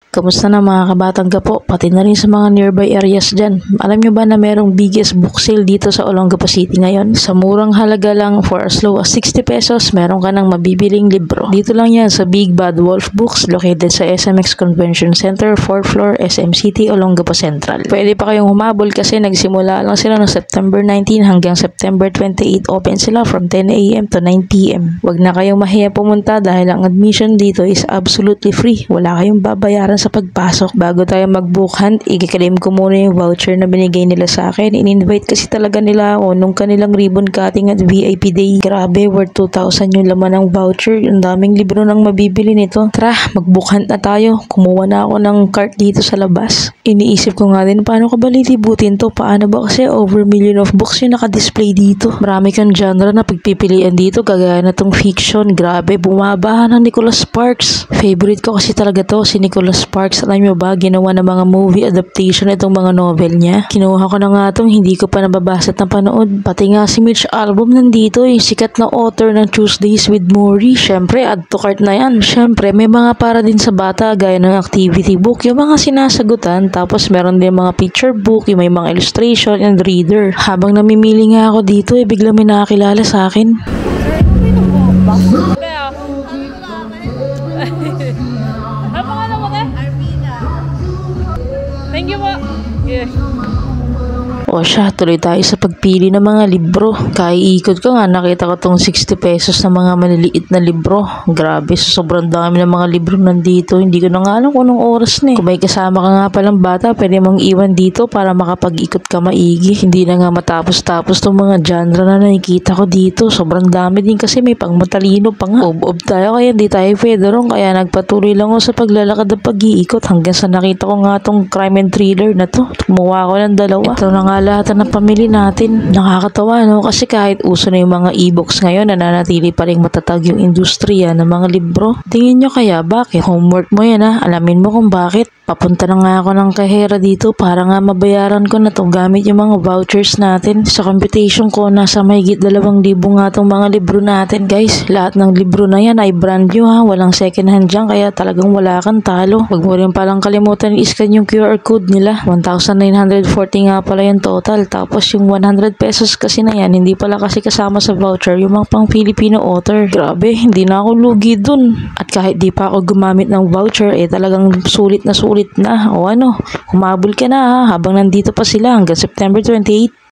Kamusta na mga kabatang gapo, pati na rin sa mga nearby areas dyan. Alam nyo ba na merong biggest book sale dito sa Olongapo City ngayon? Sa murang halaga lang, for as low as 60 pesos, meron ka ng mabibiling libro. Dito lang yan sa Big Bad Wolf Books, located sa SMX Convention Center, 4th floor, SM City, Olongapo Central. Pwede pa kayong humabol kasi nagsimula lang sila noong September 19 hanggang September 28. Open sila from 10 AM to 9 PM. Huwag na kayong mahiya pumunta dahil ang admission dito is absolutely free. Wala kayong babayaran sa pagpasok. Bago tayo mag-book hunt, i-claim ko muna yung voucher na binigay nila sa akin. In-invite kasi talaga nila ako nung kanilang ribbon cutting at VIP day. Grabe, worth 2,000 yung laman ng voucher. Ang daming libro nang mabibili nito. Tara, mag-book hunt na tayo. Kumuha na ako ng cart dito sa labas. Iniisip ko nga din, paano ka ba lilibutin to? Paano ba kasi over million of books yung naka-display dito? Marami kang genre na pagpipilian dito, kagaya na tong fiction. Grabe, bumabahan ng Nicholas Sparks. Favorite ko kasi talaga to, si Nicholas Sparks. Alam nyo ba, ginawa ng mga movie adaptation itong mga novel niya. Kinuha ko na nga itong hindi ko pa nababasa at napanood. Pati nga si Mitch Albom nandito, yung sikat na author ng Tuesdays with Morrie. Syempre, add to cart na yan. Syempre, may mga para din sa bata gaya ng activity book, yung mga sinasagutan. Tapos meron din mga picture book, yung may mga illustration and reader. Habang namimili nga ako dito, biglang may nakakilala sa akin. Thank you po. Yes. O siya, tuloy tayo sa pagpili ng mga libro. Kaiikot ko nga, nakita ko tong 60 pesos na mga maliliit na libro. Grabe, sobrang dami ng mga libro nandito. Hindi ko na nga alam kung anong oras na eh. Kung may kasama ka nga palang bata, pwede mong iwan dito para makapag-ikot ka maigi. Hindi na nga matapos-tapos tong mga genre na nakikita ko dito. Sobrang dami din kasi may pang matalino pa nga. Ob tayo kaya hindi tayo pwede ron. Kaya nagpatuloy lang ako sa paglalakad at pag-iikot hanggang sa nakita ko nga tong crime and thriller na to. Kumuha ko ng dalawa. Ito na nga lahat ng pamili natin. Nakakatawa no, kasi kahit uso na yung mga e-books ngayon, nananatili pa rin matatag yung industriya ng mga libro. Tingin nyo kaya bakit? Homework mo yan ha, alamin mo kung bakit. Papunta na nga ako ng kahera dito para nga mabayaran ko na to gamit yung mga vouchers natin. Sa computation ko, nasa mahigit 2,000 nga tong mga libro natin guys. Lahat ng libro na yan ay brand new ha, walang second hand dyan, kaya talagang wala kang talo. Huwag mo rin palang kalimutan i-scan yung QR code nila. 1,940 nga pala yung total. Tapos yung 100 pesos kasi na yan, hindi pala kasi kasama sa voucher yung mga pang Filipino author. Grabe, hindi na ako lugi dun. At kahit di pa ako gumamit ng voucher, talagang sulit na. O ano, humabol ka na ha, habang nandito pa sila hanggang September 28.